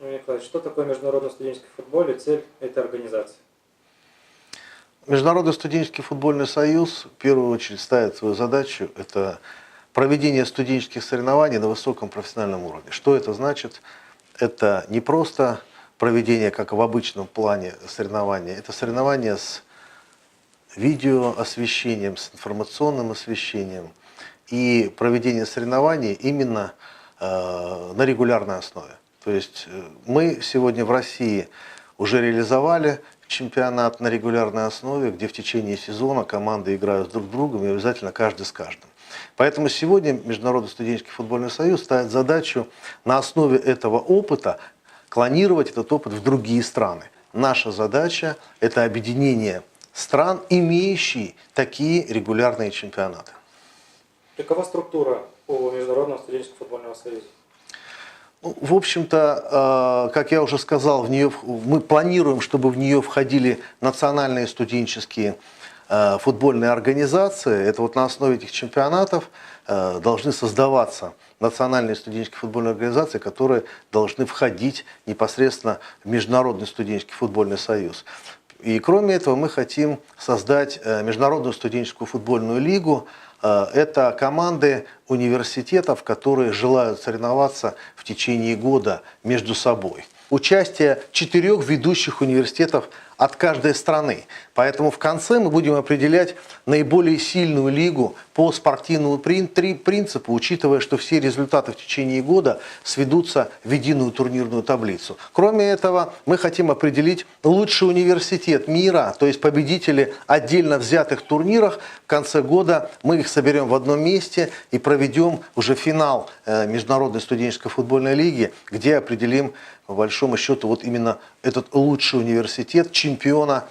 Николай, что такое международный студенческий футбол и цель этой организации? Международный студенческий футбольный союз в первую очередь ставит свою задачу – это проведение студенческих соревнований на высоком профессиональном уровне. Что это значит? Это не просто проведение, как в обычном плане соревнования, это соревнования с видеоосвещением, с информационным освещением и проведение соревнований именно на регулярной основе. То есть мы сегодня в России уже реализовали чемпионат на регулярной основе, где в течение сезона команды играют друг с другом и обязательно каждый с каждым. Поэтому сегодня Международный студенческий футбольный союз ставит задачу на основе этого опыта клонировать этот опыт в другие страны. Наша задача – это объединение стран, имеющие такие регулярные чемпионаты. Какова структура у Международного студенческого футбольного союза? В общем-то, как я уже сказал, мы планируем, чтобы в нее входили национальные студенческие футбольные организации. Это вот на основе этих чемпионатов должны создаваться национальные студенческие футбольные организации, которые должны входить непосредственно в Международный студенческий футбольный союз. И кроме этого мы хотим создать Международную студенческую футбольную лигу. Это команды университетов, которые желают соревноваться в течение года между собой. Участие 4 ведущих университетов от каждой страны. Поэтому в конце мы будем определять наиболее сильную лигу по спортивному принципу, учитывая, что все результаты в течение года сведутся в единую турнирную таблицу. Кроме этого, мы хотим определить лучший университет мира, то есть победители отдельно взятых турнирах. В конце года мы их соберем в одном месте и проведем уже финал Международной студенческой футбольной лиги, где определим по большому счету вот именно этот лучший университет,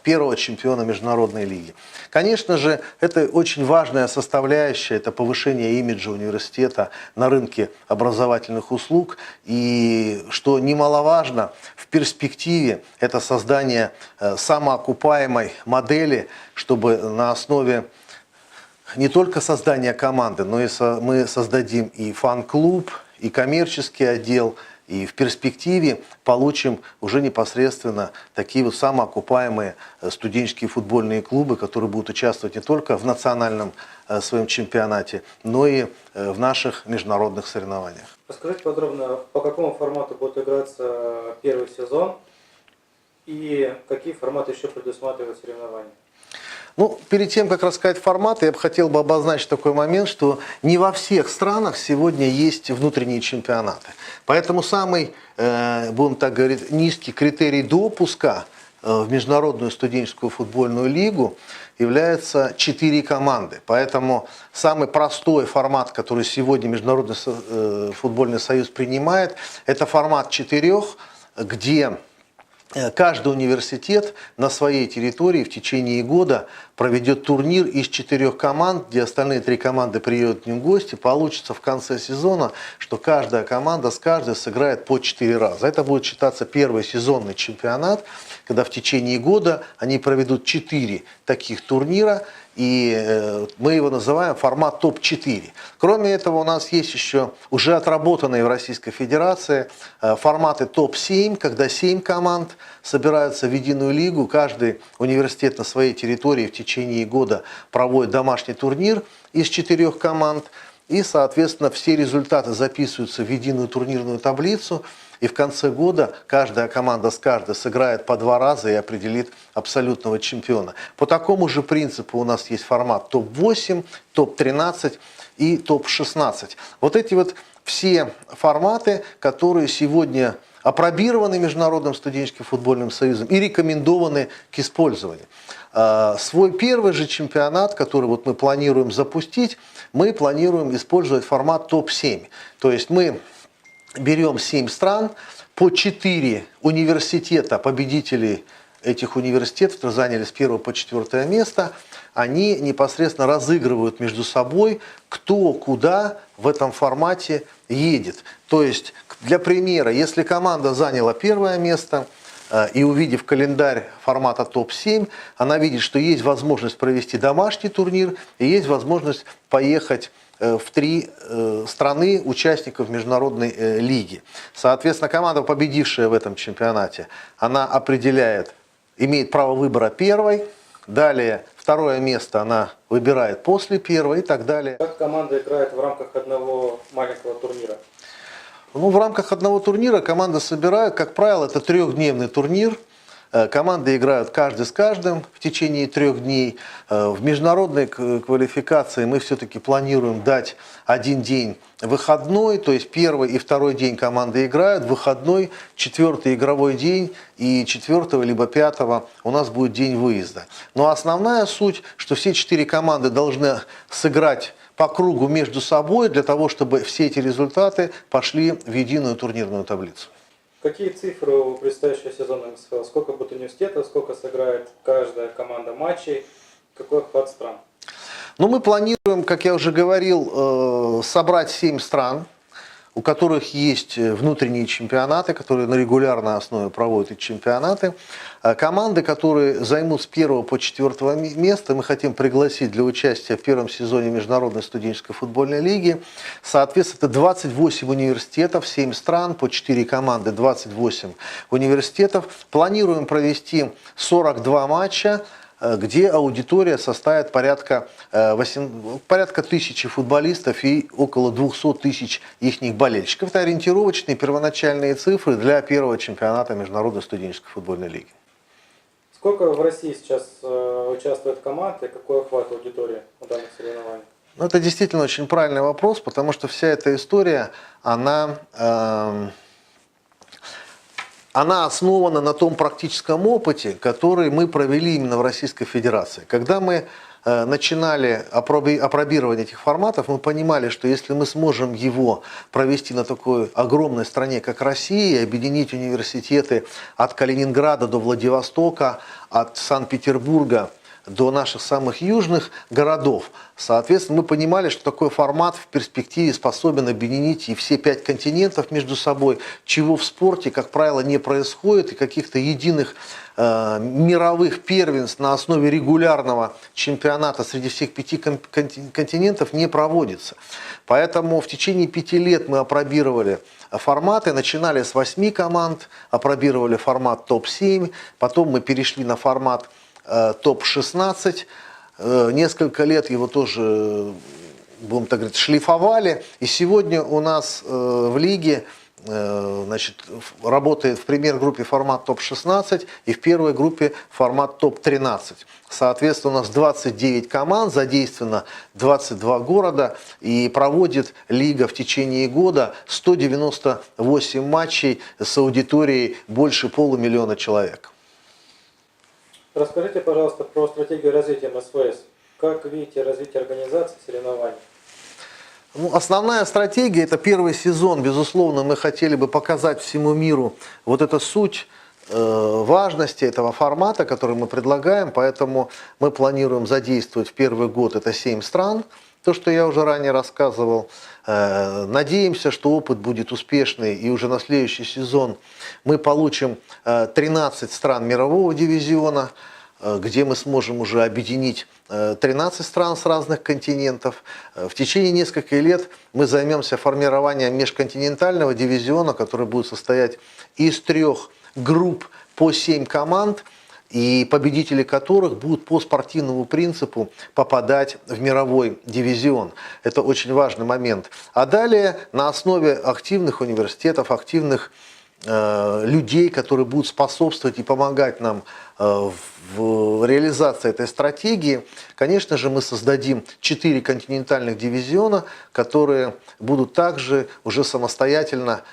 первого чемпиона международной лиги. Конечно же, это очень важная составляющая, это повышение имиджа университета на рынке образовательных услуг. И, что немаловажно, в перспективе это создание самоокупаемой модели, чтобы на основе не только создания команды, но и мы создадим и фан-клуб, и коммерческий отдел, и в перспективе получим уже непосредственно такие вот самоокупаемые студенческие футбольные клубы, которые будут участвовать не только в национальном своем чемпионате, но и в наших международных соревнованиях. Расскажите подробно, по какому формату будет играться первый сезон и какие форматы еще предусматривают соревнования? Ну, перед тем, как рассказать форматы, я бы хотел обозначить такой момент, что не во всех странах сегодня есть внутренние чемпионаты. Поэтому самый, будем так говорить, низкий критерий допуска в Международную студенческую футбольную лигу является 4 команды. Поэтому самый простой формат, который сегодня Международный футбольный союз принимает, это формат 4, где каждый университет на своей территории в течение года проведет турнир из 4 команд, где остальные 3 команды приедут к ним в гости. Получится в конце сезона, что каждая команда с каждой сыграет по 4 раза. Это будет считаться первый сезонный чемпионат, когда в течение года они проведут 4 таких турнира. И мы его называем формат топ-4. Кроме этого, у нас есть еще уже отработанные в Российской Федерации форматы топ-7, когда 7 команд собираются в единую лигу. Каждый университет на своей территории в течение года проводит домашний турнир из 4 команд. И, соответственно, все результаты записываются в единую турнирную таблицу. И в конце года каждая команда с каждой сыграет по 2 раза и определит абсолютного чемпиона. По такому же принципу у нас есть формат топ-8, топ-13 и топ-16. Вот эти вот все форматы, которые сегодня апробированы Международным студенческим футбольным союзом и рекомендованы к использованию. Свой первый же чемпионат, который вот мы планируем запустить, мы планируем использовать формат топ-7. То есть мы берем 7 стран, по 4 университета, победителей этих университетов, которые заняли с 1 по 4 место, они непосредственно разыгрывают между собой, кто куда в этом формате едет. То есть, для примера, если команда заняла 1 место, и увидев календарь формата топ-7, она видит, что есть возможность провести домашний турнир и есть возможность поехать в 3 страны участников международной лиги. Соответственно, команда, победившая в этом чемпионате, она определяет, имеет право выбора первой, далее второе место она выбирает после первой и так далее. Как команда играет в рамках одного маленького турнира? Ну, в рамках одного турнира команда собирает, как правило, это 3-дневный турнир. Команды играют каждый с каждым в течение 3 дней. В международной квалификации мы все-таки планируем дать 1 день выходной, то есть первый и второй день команды играют, выходной, 4-й игровой день и 4-го либо 5-го у нас будет день выезда. Но основная суть, что все 4 команды должны сыграть по кругу между собой для того, чтобы все эти результаты пошли в единую турнирную таблицу. Какие цифры у предстоящего сезона НСФЛ? Сколько будет университетов, сколько сыграет каждая команда матчей, какой охват стран? Ну, мы планируем, как я уже говорил, собрать 7 стран, у которых есть внутренние чемпионаты, которые на регулярной основе проводят эти чемпионаты. Команды, которые займут с 1 по 4 место, мы хотим пригласить для участия в первом сезоне Международной студенческой футбольной лиги. Соответственно, это 28 университетов, 7 стран, по 4 команды, 28 университетов. Планируем провести 42 матча, где аудитория составит порядка 1000 футболистов и около 200 тысяч их болельщиков. Это ориентировочные первоначальные цифры для первого чемпионата Международной студенческой футбольной лиги. Сколько в России сейчас участвует команд и какой охват аудитории на данных соревнованиях? Ну, это действительно очень правильный вопрос, потому что вся эта история, она основана на том практическом опыте, который мы провели именно в Российской Федерации. Когда мы начинали апробирование этих форматов, мы понимали, что если мы сможем его провести на такой огромной стране, как Россия, объединить университеты от Калининграда до Владивостока, от Санкт-Петербурга до наших самых южных городов. Соответственно, мы понимали, что такой формат в перспективе способен объединить и все 5 континентов между собой, чего в спорте, как правило, не происходит, и каких-то единых мировых первенств на основе регулярного чемпионата среди всех 5 континентов не проводится. Поэтому в течение 5 лет мы апробировали форматы, начинали с 8 команд, апробировали формат топ-7, потом мы перешли на формат топ-16, несколько лет его тоже, будем так говорить, шлифовали, и сегодня у нас в лиге работает в премьер-группе формат топ-16 и в первой группе формат топ-13. Соответственно, у нас 29 команд, задействовано 22 города, и проводит лига в течение года 198 матчей с аудиторией больше 500 000 человек. Расскажите, пожалуйста, про стратегию развития МСФС. Как видите развитие организации соревнований? Ну, основная стратегия – это первый сезон. Безусловно, мы хотели бы показать всему миру вот эту суть важности этого формата, который мы предлагаем. Поэтому мы планируем задействовать в первый год это 7 стран. То, что я уже ранее рассказывал. Надеемся, что опыт будет успешный, и уже на следующий сезон мы получим 13 стран мирового дивизиона, где мы сможем уже объединить 13 стран с разных континентов. В течение нескольких лет мы займемся формированием межконтинентального дивизиона, который будет состоять из 3 групп по 7 команд, и победители которых будут по спортивному принципу попадать в мировой дивизион. Это очень важный момент. А далее на основе активных университетов, активных людей, которые будут способствовать и помогать нам в реализации этой стратегии, конечно же, мы создадим 4 континентальных дивизиона, которые будут также уже самостоятельно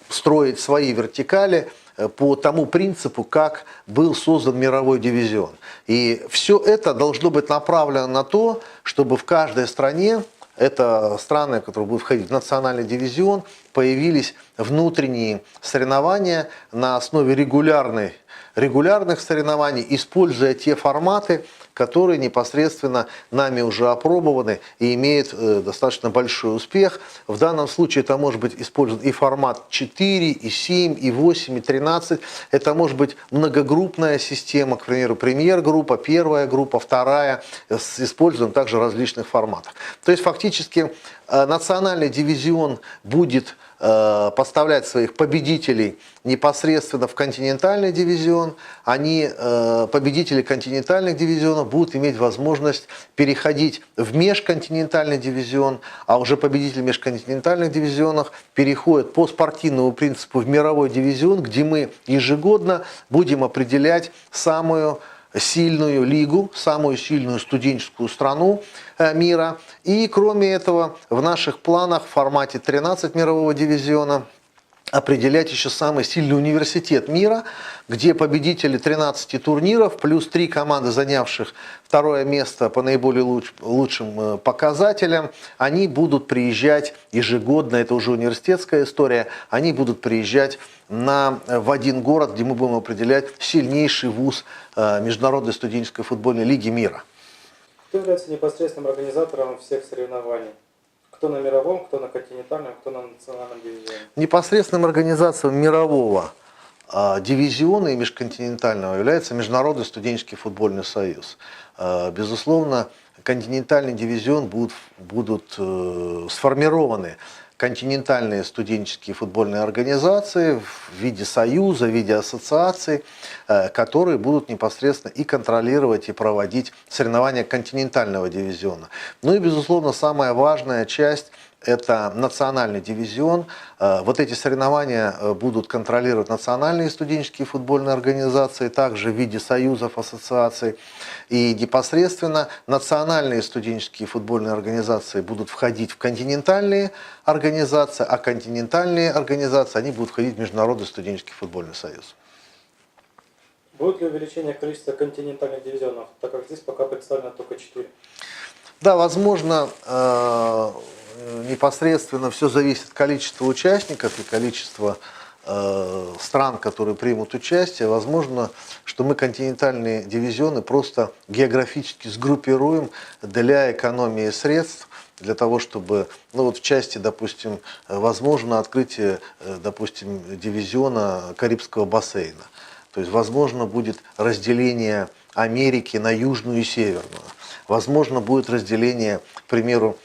строить свои вертикали по тому принципу, как был создан мировой дивизион. И все это должно быть направлено на то, чтобы в каждой стране, это страны, которые будут входить в национальный дивизион, появились внутренние соревнования на основе регулярной регулярных соревнований, используя те форматы, которые непосредственно нами уже опробованы и имеют достаточно большой успех. В данном случае это может быть использован и формат 4, и 7, и 8, и 13. Это может быть многогруппная система, к примеру, премьер-группа, первая группа, вторая, с использованием также различных форматов. То есть фактически национальный дивизион будет поставлять своих победителей непосредственно в континентальный дивизион. Победители континентальных дивизионов будут иметь возможность переходить в межконтинентальный дивизион, а уже победители межконтинентальных дивизионов переходят по спортивному принципу в мировой дивизион, где мы ежегодно будем определять самую сильную лигу, самую сильную студенческую страну мира. И кроме этого, в наших планах в формате 13 мирового дивизиона определять еще самый сильный университет мира, где победители 13 турниров, плюс 3 команды, занявших второе место по наиболее лучшим показателям, они будут приезжать ежегодно, это уже университетская история, они будут приезжать в один город, где мы будем определять сильнейший вуз Международной студенческой футбольной лиги мира. Кто является непосредственным организатором всех соревнований? Кто на мировом, кто на континентальном, кто на национальном дивизионе? Непосредственным организатором мирового дивизиона и межконтинентального является Международный студенческий футбольный союз. Безусловно, континентальный дивизион будут сформированы континентальные студенческие футбольные организации в виде союза, в виде ассоциаций, которые будут непосредственно и контролировать, и проводить соревнования континентального дивизиона. Ну и, безусловно, самая важная часть – это национальный дивизион. Вот эти соревнования будут контролировать национальные студенческие футбольные организации, также в виде союзов, ассоциаций. И непосредственно национальные студенческие футбольные организации будут входить в континентальные организации, а континентальные организации они будут входить в Международный студенческий футбольный союз. Будет ли увеличение количества континентальных дивизионов, так как здесь пока представлено только 4? Да, возможно, непосредственно все зависит от количества участников и количества стран, которые примут участие. Возможно, что мы континентальные дивизионы просто географически сгруппируем для экономии средств, для того, чтобы, в части, допустим, возможно открытие, допустим, дивизиона Карибского бассейна. То есть, возможно, будет разделение Америки на южную и северную. Возможно, будет разделение, к примеру,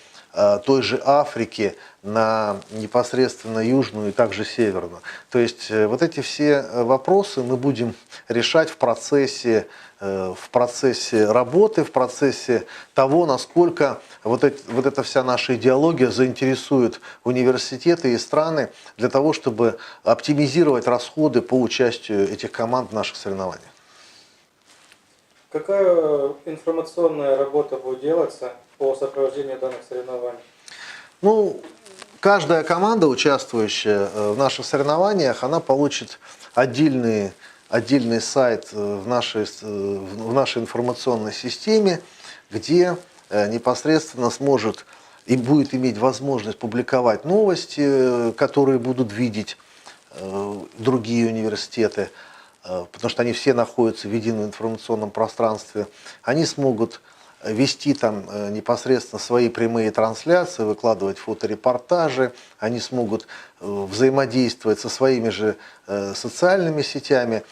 той же Африки на непосредственно южную и также северную. То есть вот эти все вопросы мы будем решать в процессе работы, в процессе того, насколько вот эта вся наша идеология заинтересует университеты и страны для того, чтобы оптимизировать расходы по участию этих команд в наших соревнованиях. Какая информационная работа будет делаться по сопровождению данных соревнований? Каждая команда, участвующая в наших соревнованиях, она получит отдельный сайт в нашей информационной системе, где непосредственно сможет и будет иметь возможность публиковать новости, которые будут видеть другие университеты, потому что они все находятся в едином информационном пространстве. Они смогут вести там непосредственно свои прямые трансляции, выкладывать фоторепортажи, они смогут взаимодействовать со своими же социальными сетями.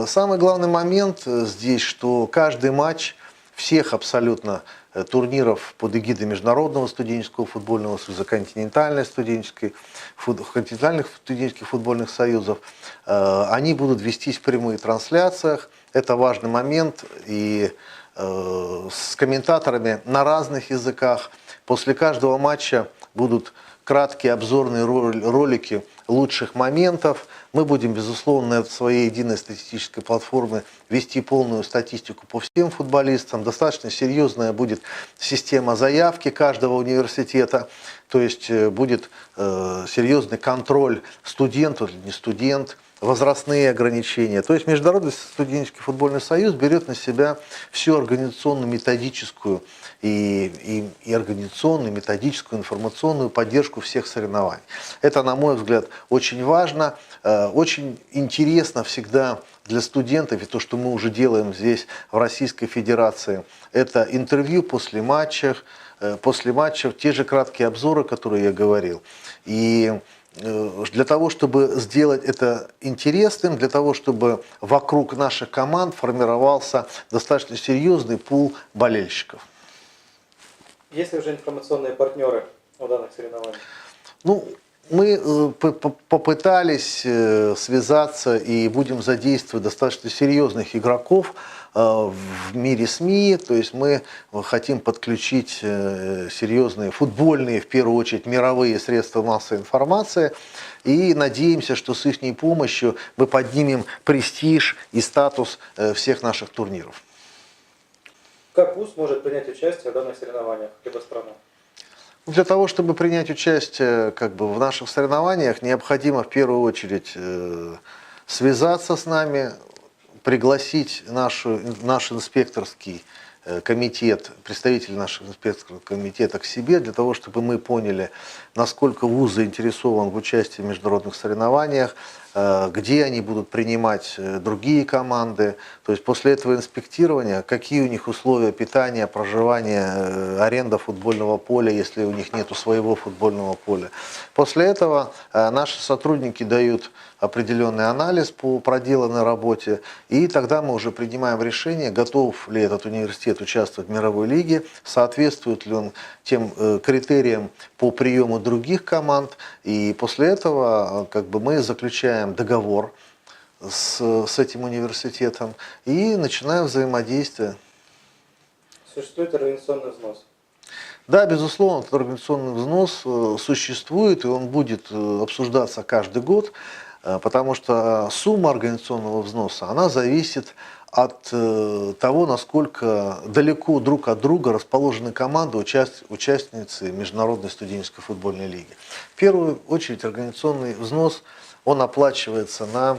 Самый главный момент здесь, что каждый матч всех абсолютно турниров под эгидой Международного студенческого футбольного союза, континентальных студенческих футбольных союзов, они будут вестись в прямых трансляциях. Это важный момент, и с комментаторами на разных языках. После каждого матча будут краткие обзорные ролики лучших моментов. Мы будем, безусловно, на своей единой статистической платформе вести полную статистику по всем футболистам. Достаточно серьезная будет система заявки каждого университета. То есть будет серьезный контроль, студент или не студент, возрастные ограничения. То есть Международный студенческий футбольный союз берет на себя всю организационную, методическую и организационную, методическую, информационную поддержку всех соревнований. Это, на мой взгляд, очень важно. Очень интересно всегда для студентов, и то, что мы уже делаем здесь в Российской Федерации, это интервью после матчев, те же краткие обзоры, которые я говорил. И для того, чтобы сделать это интересным, для того, чтобы вокруг наших команд формировался достаточно серьезный пул болельщиков. Есть ли уже информационные партнеры в данных соревнованиях? Ну, мы попытались связаться и будем задействовать достаточно серьезных игроков в мире СМИ, то есть мы хотим подключить серьезные футбольные, в первую очередь, мировые средства массовой информации, и надеемся, что с их помощью мы поднимем престиж и статус всех наших турниров. Как ВУЗ может принять участие в данных соревнованиях, либо страна? Для того, чтобы принять участие в наших соревнованиях, необходимо в первую очередь связаться с нами, пригласить наш инспекторский комитет, представителей нашего инспекторского комитета к себе, для того, чтобы мы поняли, насколько ВУЗ заинтересован в участии в международных соревнованиях, где они будут принимать другие команды. То есть после этого инспектирования, какие у них условия питания, проживания, аренда футбольного поля, если у них нет своего футбольного поля. После этого наши сотрудники дают определенный анализ по проделанной работе, и тогда мы уже принимаем решение, готов ли этот университет участвовать в мировой лиге, соответствует ли он тем критериям по приему других команд, и после этого мы заключаем договор с этим университетом и начинаем взаимодействие. Существует организационный взнос? Да, безусловно, этот организационный взнос существует, и он будет обсуждаться каждый год, потому что сумма организационного взноса, она зависит от того, насколько далеко друг от друга расположены команды, участницы Международной студенческой футбольной лиги. В первую очередь организационный взнос, он оплачивается на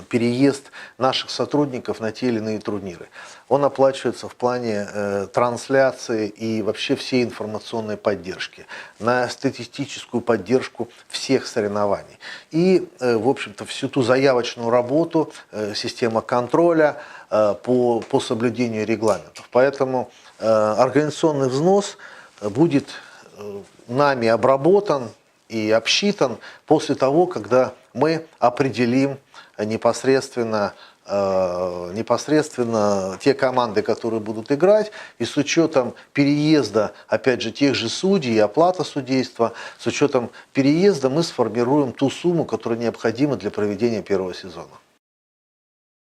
переезд наших сотрудников на те или иные турниры. Он оплачивается в плане трансляции и вообще всей информационной поддержки, на статистическую поддержку всех соревнований. И, в общем-то, всю ту заявочную работу, система контроля по соблюдению регламентов. Поэтому организационный взнос будет нами обработан и обсчитан после того, когда мы определим непосредственно те команды, которые будут играть, и с учетом переезда, опять же, тех же судей и оплата судейства, с учетом переезда мы сформируем ту сумму, которая необходима для проведения первого сезона.